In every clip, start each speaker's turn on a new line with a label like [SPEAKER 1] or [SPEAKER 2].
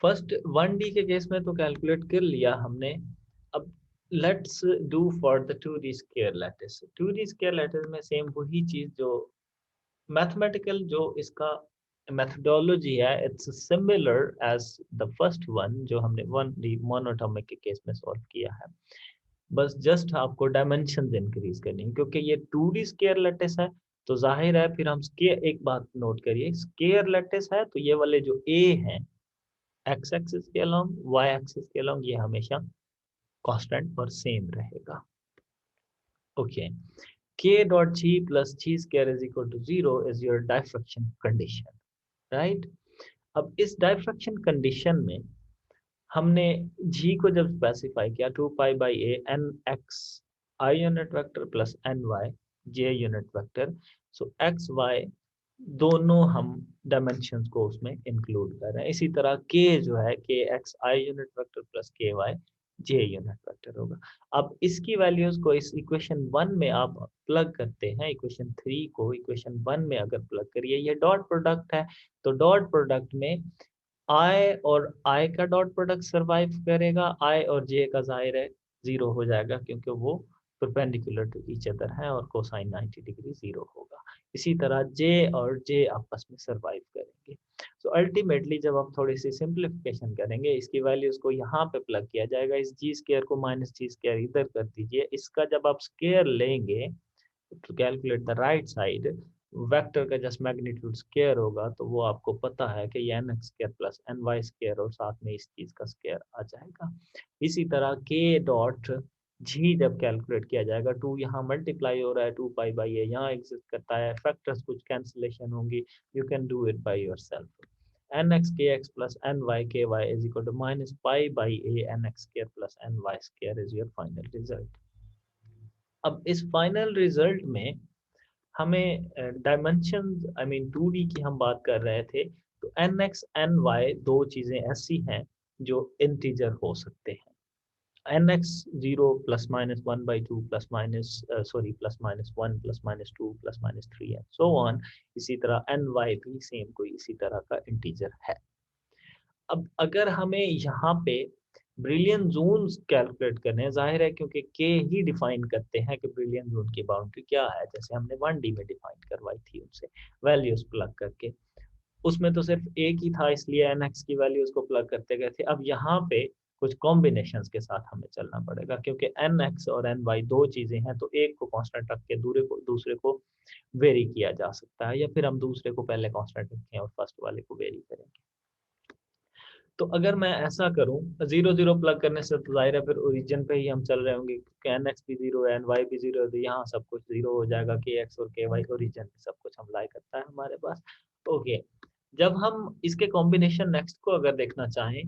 [SPEAKER 1] First 1D के case में तो कैलकुलेट कर लिया हमने। अब let's do for the 2D square lattice. 2D square lattice में सेम वही चीज जो मैथमेटिकल जो इसका मेथडोलॉजी है, it's similar as the first one जो हमने 1D मोनोटोमिक के केस में सॉल्व किया है। बस जस्ट आपको डायमेंशन इंक्रीज करनी है क्योंकि ये 2D स्क्वायर लैटिस है। तो जाहिर है फिर हम स्केयर, एक बात नोट करिए, स्क्वायर लैटिस है तो ये वाले जो ए हैं एक्स एक्सिस के अलोंग, वाई एक्सिस के अलोंग, ये हमेशा कांस्टेंट और सेम रहेगा। Okay, k dot g plus g square is equal to 0 is your diffraction condition, right? अब इस डाइफ्रैक्शन कंडीशन में हमने g को जब स्पेसिफाई किया 2 pi by a n x i unit vector plus n y j unit vector, so x y दोनों हम dimensions को उसमें इंक्लूड कर रहे हैं। इसी तरह k जो है k x i unit vector plus k y j unit vector होगा। अब इसकी वैल्यूज को इस इक्वेशन 1 में आप प्लग करते हैं, इक्वेशन 3 को इक्वेशन 1 में अगर प्लग करिए, ये डॉट प्रोडक्ट है तो डॉट प्रोडक्ट में आई और आई का डॉट प्रोडक्ट सरवाइव करेगा, आई और जे का जाहिर है जीरो हो जाएगा क्योंकि वो परपेंडिकुलर टू ईच अदर है और कोसाइन 90 डिग्री जीरो होगा। इसी तरह जे और जे आपस में सरवाइव करेंगे। सो अल्टीमेटली जब आप थोड़ी सी सिंप्लीफिकेशन करेंगे, इसकी वैल्यूज को यहाँ पे प्लग किया जाएगा, इस जी स्क्वायर को माइनस जी स्क्वायर इधर कर दीजिए, इसका जब आप स्क्वायर लेंगे to calculate the right side, vector का जस्ट मैग्नीट्यूड स्क्वायर होगा तो वो आपको पता है कि ये N X square plus N Y square और साथ में इस चीज का स्क्वायर आ जाएगा। इसी तरह के डॉट जी जब कैलकुलेट किया जाएगा, टू यहाँ मल्टीप्लाई हो रहा है, 2 पाई बाई ए यहाँ एग्जिस्ट करता है, फैक्टर्स कुछ कैंसिलेशन होंगी, you can do it by yourself. N X के एक्स प्लस एन वाई के Y is equal to minus pi by A N X square plus N Y square is your final result. अब इस final result में हमें dimension, I mean 2D की हम बात कर रहे थे, तो एन एक्स एन वाई दो चीजें ऐसी हैं जो इंटीजर हो सकते हैं। N X zero plus minus one by two plus minus sorry plus minus one plus minus two plus minus three and so on. इसी तरह एन वाई भी सेम कोई इसी तरह का इंटीजर है। अब अगर हमें यहाँ पे ब्रिलियन जोन कैलकुलेट करने हैं, जाहिर है क्योंकि के ही डिफाइन करते हैं कि ब्रिलियन जोन की बाउंड्री क्या है, जैसे हमने 1D में डिफाइन करवाई थी उनसे वैल्यूज प्लग करके, उसमें तो सिर्फ एक ही था इसलिए एनएक्स की वैल्यूज को प्लग करते गए थे। अब यहाँ पे कुछ कॉम्बिनेशंस के साथ हमें चलना पड़ेगा क्योंकि एन एक्स और एन वाई दो चीजें हैं, तो एक को कांस्टेंट रख के दूसरे को वेरी किया जा सकता है, या फिर हम दूसरे को पहले कांस्टेंट रखें और फर्स्ट वाले को वेरी करेंगे। तो अगर मैं ऐसा करूं, जीरो जीरो प्लग करने से तो जाहिर है फिर ओरिजिन पे ही हम चल रहे होंगे क्योंकि एन एक्स भी जीरो है, एन वाई भी जीरो है, तो यहाँ सब कुछ जीरो हो जाएगा, के एक्स और के वाई ओरिजिन पे सब कुछ हम लाई करता है हमारे पास। ओके, जब हम इसके कॉम्बिनेशन नेक्स्ट को अगर देखना चाहें,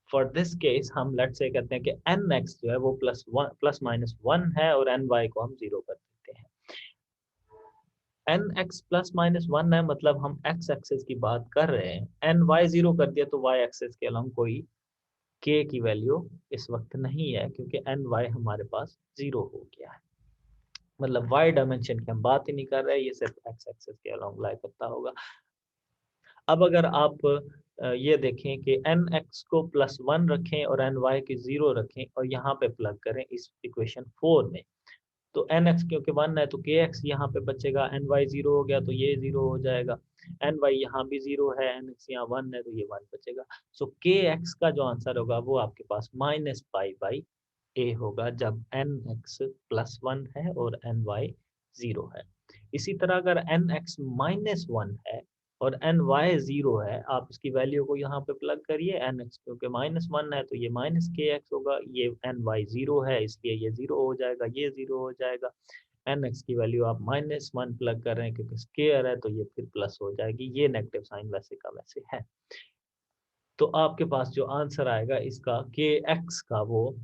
[SPEAKER 1] फॉर दिस केस हम लेट से कहते हैं कि एन एक्स जो है वो प्लस माइनस वन है और एन वाई को हम जीरो कर देते हैं। N X plus minus one है, मतलब हम एक्स एक्सेस की बात कर रहे हैं, एन वाई जीरो कर दिया तो वाई एक्सेस के अलावा कोई के की वैल्यू इस वक्त नहीं है क्योंकि एन वाई हमारे पास जीरो हो गया है, मतलब वाई डायमेंशन की हम बात ही नहीं कर रहे, ये सिर्फ एक्स एक्सेस के अलावा लाई करता होगा। अब अगर आप ये देखें कि एन एक्स को प्लस वन रखें और एन वाई की जीरो रखें और यहाँ पे प्लग करें इस इक्वेशन 4 में, तो एन एक्स क्योंकि वन है तो के एक्स यहाँ पे बचेगा, एन वाई जीरो हो गया तो ये जीरो हो जाएगा, एन वाई यहाँ भी जीरो है, एन एक्स यहाँ वन है तो ये वन बचेगा। सो के एक्स का जो आंसर होगा वो आपके पास माइनस पाई बाई ए होगा जब एन एक्स प्लस वन है और एन वाई जीरो है। इसी तरह अगर एन एक्स माइनस वन है और एन वाई जीरो है, आप इसकी वैल्यू को यहाँ पे प्लग करिए, एन एक्स क्योंकि माइनस वन है तो ये माइनस के एक्स होगा, ये एन वाई जीरो है इसलिए ये जीरो हो जाएगा, ये जीरो हो जाएगा। एन एक्स की वैल्यू आप माइनस वन प्लग कर रहे हैं क्योंकि स्केयर है तो ये फिर प्लस हो जाएगी, ये नेगेटिव साइन वैसे का वैसे है। तो आपके पास जो आंसर आएगा इसका के एक्स का, वो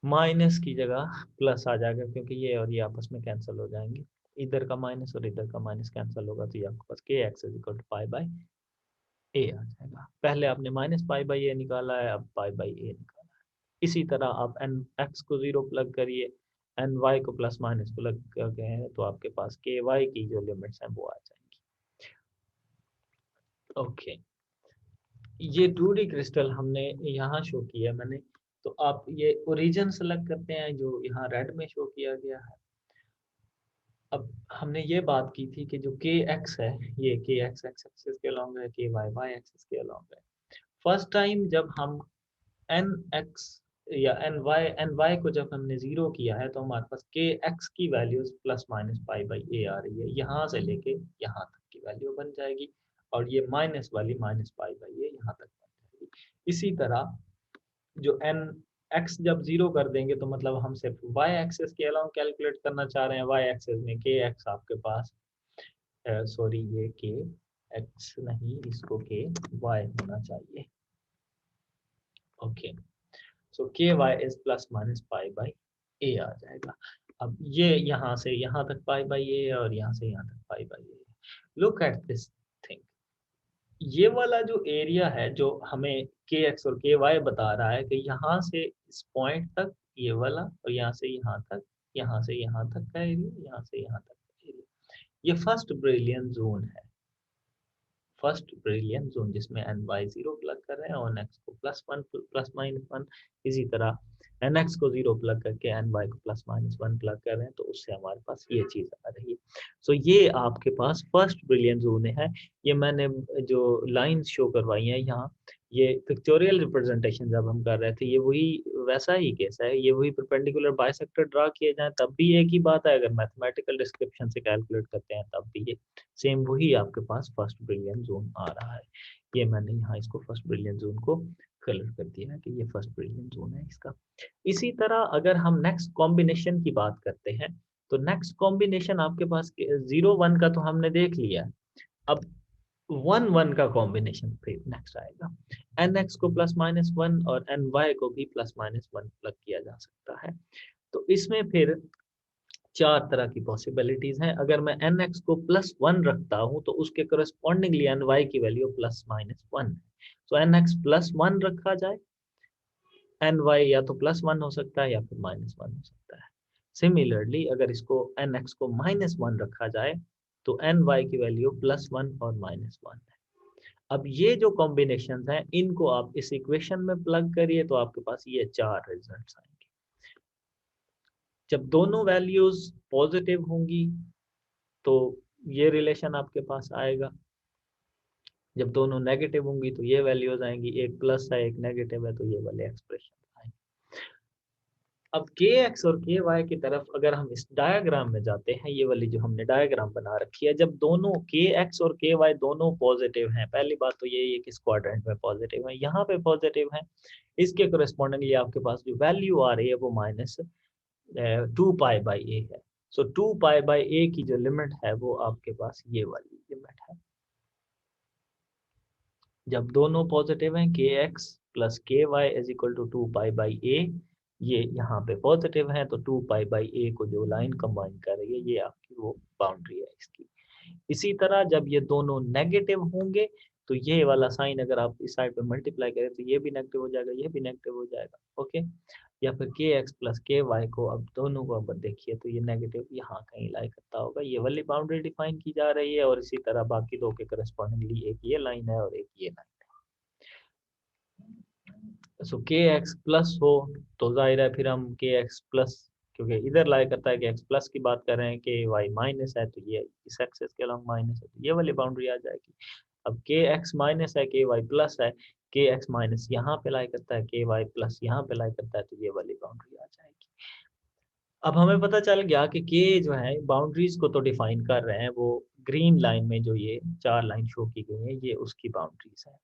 [SPEAKER 1] माइनस की जगह प्लस आ जाएगा क्योंकि ये और ये आपस में कैंसिल हो जाएंगे, इधर का माइनस और इधर का माइनस कैंसिल होगा तो ये आपके पास K X is equal to pi by A आ जाएगा। पहले आपने माइनस पाई बाई ए निकाला है, अब पाई बाई ए निकाला है। इसी तरह आप एन एक्स को जीरो प्लग करिए, एन वाई को प्लस माइनस प्लग करके हैं तो आपके पास के वाई की जो लिमिट्स हैं वो आ जाएंगी। ओके, ये 2D क्रिस्टल हमने यहाँ शो किया मैंने, तो आप ये ओरिजिन सेलेक्ट करते हैं जो यहाँ रेड में शो किया गया है। अब हमने ये बात की थी कि जो के एक्स है, ये के एक्स एक्स एक्सिस के अलॉन्ग है, के वाई वाई एक्सिस के अलॉन्ग है। फर्स्ट टाइम जब हम एन एक्स या एन वाई को जब हमने जीरो किया है, तो हमारे पास के एक्स की values plus minus pi by A आ रही है, यहाँ से लेके यहाँ तक की वैल्यू बन जाएगी, और ये माइनस वाली माइनस पाई बाई ए यहाँ तक बन जाएगी। इसी तरह जो एन एक्स जब जीरो कर देंगे, तो मतलब हम सिर्फ वाई एक्सेस के अलावा कैलकुलेट करना चाह रहे हैं। वाई एक्सेस में के एक्स आपके पास, सॉरी ये के एक्स नहीं, इसको के वाई होना चाहिए। Okay, so K Y is plus minus pi by A आ जाएगा। अब ये यहाँ से यहाँ तक पाई बाई ए और यहाँ से यहाँ तक पाई by A. Look at this thing, ये वाला जो एरिया है जो हमें के एक्स और के वाई बता रहा है कि यहाँ से इस पॉइंट तक ये वाला, और यहाँ से यहाँ तक, यहाँ से यहाँ तक का एरिया, यहाँ से यहाँ तक का एरिया, ये फर्स्ट ब्रिलियन जोन है। फर्स्ट ब्रिलियन जोन जिसमें एन वाई जीरो प्लग कर रहे हैं और एक्स को plus one plus minus one, इसी तरह एन एक्स को जीरो प्लग करके एन वाई को प्लस माइनस वन प्लग कर रहे हैं, तो उससे हमारे पास ये चीज आ रही है। सो ये आपके पास फर्स्ट ब्रिलियन जोन है। ये मैंने जो लाइंस शो करवाई हैं यहाँ, ये पिक्चोरियल रिप्रेजेंटेशन जब हम कर रहे थे, ये वही वैसा ही केस है, ये वही परपेंडिकुलर बाइसेक्टर ड्रा किए जाए तब भी एक ही बात है, अगर मैथमेटिकल डिस्क्रिप्शन से कैलकुलेट करते हैं तब भी ये सेम वही आपके पास फर्स्ट ब्रिलियन जोन आ रहा है। ये मैंने यहाँ इसको फर्स्ट ब्रिलियन जोन को कलर कर दिया है कि ये फर्स्ट ब्रिलियन जोन है इसका। इसी तरह अगर हम नेक्स्ट कॉम्बिनेशन की बात करते हैं, तो नेक्स्ट कॉम्बिनेशन आपके पास 0 1 का तो हमने देख लिया। अब 1 1 का कॉम्बिनेशन फिर नेक्स्ट आएगा। एन एक्स को प्लस माइनस वन और एन वाई को भी प्लस माइनस वन प्लग किया जा सकता है। तो इसमें फिर चार तरह की पॉसिबिलिटीज हैं। अगर मैं एन एक्स को प्लस वन रखता हूं, तो उसके करस्पॉन्डिंगली एन वाई की वैल्यू प्लस माइनस वन है। तो एन एक्स प्लस वन रखा जाए, एन वाई या तो प्लस वन हो सकता है या फिर माइनस वन हो सकता है। सिमिलरली अगर इसको एन एक्स को माइनस वन रखा जाए, तो एन वाई की वैल्यू प्लस वन और माइनस वन है। अब ये जो कॉम्बिनेशन हैं, इनको आप इस इक्वेशन में प्लग करिए, तो आपके पास ये चार रिजल्ट्स आएंगे। जब दोनों वैल्यूज पॉजिटिव होंगी तो ये रिलेशन आपके पास आएगा। जब दोनों नेगेटिव होंगी तो ये वैल्यूज आएंगी, एक प्लस है एक नेगेटिव है, तो ये वाले एक्सप्रेशन आएंगे। अब के एक्स और के वाई की तरफ अगर हम इस डायग्राम में जाते हैं, ये वाली जो हमने डायग्राम बना रखी है, जब दोनों के एक्स और के वाई दोनों पॉजिटिव हैं, पहली बात तो ये कि क्वाड्रेंट में पॉजिटिव है, यहाँ पे पॉजिटिव है, इसके कोरेस्पॉन्डिंगली आपके पास जो वैल्यू आ रही है वो माइनस 2 पाई बाई ए है। सो 2 पाई बाई ए की जो लिमिट है वो आपके पास ये वाली लिमिट है। जब दोनों पॉजिटिव हैं, K X plus K Y is equal to 2 pi by A, ये यहाँ पे पॉजिटिव है, तो 2 पाई बाई ए को जो लाइन कंबाइन कर रही है, ये आपकी वो बाउंड्री है इसकी। इसी तरह जब ये दोनों नेगेटिव होंगे, तो ये वाला साइन अगर आप इस साइड पे मल्टीप्लाई करें, तो ये भी नेगेटिव हो जाएगा, ये भी नेगेटिव हो जाएगा। ओके, या फिर के एक्स प्लस के वाई को अब दोनों को अब देखिए, तो ये नेगेटिव यहाँ कहीं लाई करता होगा, ये वाली बाउंड्री डिफाइन की जा रही है, और इसी तरह बाकी दो के करस्पॉन्डिंगली एक ये लाइन है और एक ये लाइन। सो के एक्स प्लस हो तो जाहिर है फिर हम के एक्स प्लस, क्योंकि इधर लाई करता है कि एक्स प्लस की बात कर रहे हैं, के वाई माइनस है, तो ये इस एक्सेस के अलॉन्ग माइनस है, तो ये वाली बाउंड्री आ जाएगी। अब के एक्स माइनस है, के वाई प्लस है, के एक्स माइनस यहाँ पे लाई करता है, के वाई प्लस यहाँ पे लाई करता है, तो ये वाली बाउंड्री आ जाएगी। अब हमें पता चल गया कि के जो है बाउंड्रीज को तो डिफाइन कर रहे हैं, वो ग्रीन लाइन में जो ये चार लाइन शो की गई है, ये उसकी बाउंड्रीज है।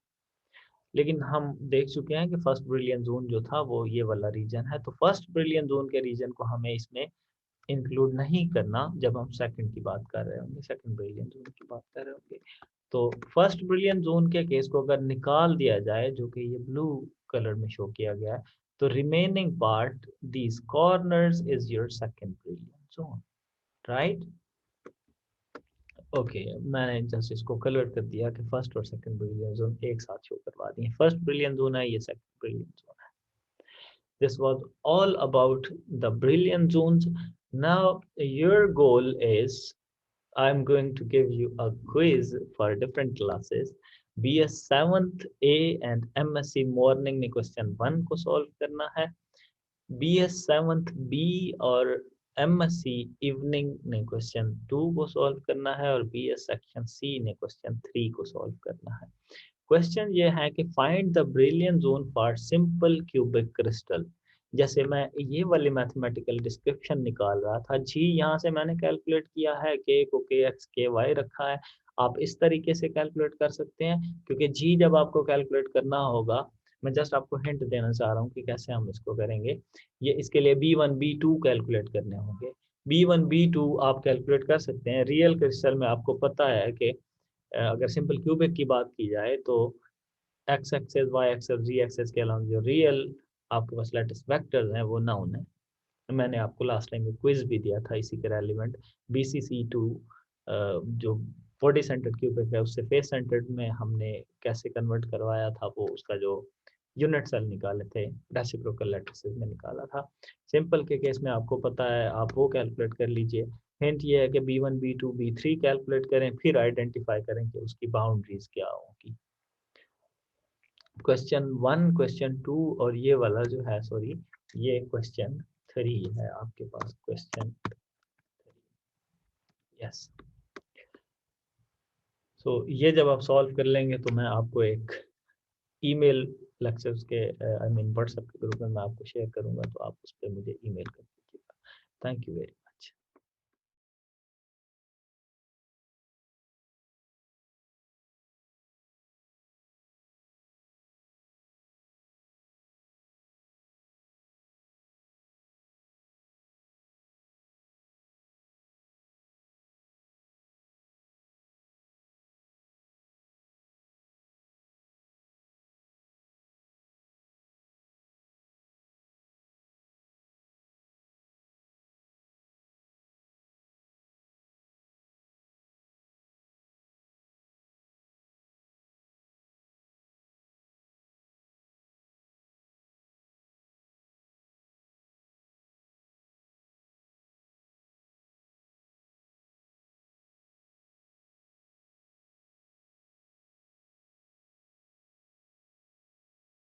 [SPEAKER 1] लेकिन हम देख चुके हैं कि फर्स्ट ब्रिलियन जोन जो था वो ये वाला रीजन है, तो फर्स्ट ब्रिलियन जोन के रीजन को हमें इसमें इंक्लूड नहीं करना जब हम सेकंड की बात कर रहे होंगे, सेकंड ब्रिलियन जोन की बात कर रहे होंगे। तो फर्स्ट ब्रिलियन जोन के केस को अगर निकाल दिया जाए, जो कि ये ब्लू कलर में शो किया गया है, तो remaining part these corners is your second brilliant zone, right. Okay, मैंने जस्ट इसको कलर कर दिया कि फर्स्ट और सेकंड ब्रिलियन जोन एक साथ शो करवा दिए। फर्स्ट ब्रिलियन जोन है, ये सेकंड ब्रिलियन जोन है। This was all about the brilliant zones. Now your goal is I'm going to give you a quiz for different classes. BS 7th A and MSc morning में question 1 को solve करना है, BS 7th B और MSc evening ने question 2 को solve करना है और BS सेक्शन C ने क्वेश्चन 3 को सॉल्व करना है। क्वेश्चन ये है कि find the brilliant zone for simple cubic crystal. जैसे मैं ये वाली मैथमेटिकल डिस्क्रिप्शन निकाल रहा था, जी यहाँ से मैंने कैलकुलेट किया है, के को के एक्स के वाई रखा है, आप इस तरीके से कैलकुलेट कर सकते हैं, क्योंकि जी जब आपको कैलकुलेट करना होगा, मैं जस्ट आपको हिंट देना चाह रहा हूँ कि कैसे हम इसको करेंगे। ये इसके लिए B1 B2 कैलकुलेट करने होंगे। B1 B2 आप कैलकुलेट कर सकते हैं। रियल क्रिस्टल में आपको पता है कि अगर सिंपल क्यूबिक की बात की जाए तो एक्स एक्सेस वाई एक्सेस जी एक्सेस के अलावा जो रियल आपके पास लेटेस्ट वेक्टर्स हैं वो नाउन है। मैंने आपको लास्ट टाइम क्विज भी दिया था इसी के रेलिवेंट, BCC2 जो बॉडी सेंटर्ड क्यूबिक है उससे फेस सेंटर्ड में हमने कैसे कन्वर्ट करवाया था, वो उसका जो यूनिट सेल निकाले थे रेसिप्रोकल लैटिसेस में निकाला था। सिंपल के केस में आपको पता है, आप वो कैलकुलेट कर लीजिए। हिंट ये है कि B1 B2 B3 कैलकुलेट करें, फिर आइडेंटिफाई करें कि उसकी बाउंड्रीज क्या होगी। क्वेश्चन 1 क्वेश्चन 2 और ये वाला जो है, सॉरी ये क्वेश्चन 3 है आपके पास, क्वेश्चन यस। सो ये जब आप सॉल्व कर लेंगे तो मैं आपको एक ईमेल लेक्चर्स के आई मीन व्हाट्सएप के ग्रुप में मैं आपको शेयर करूंगा, तो आप उस पर मुझे ईमेल कर दीजिएगा। Thank you very much.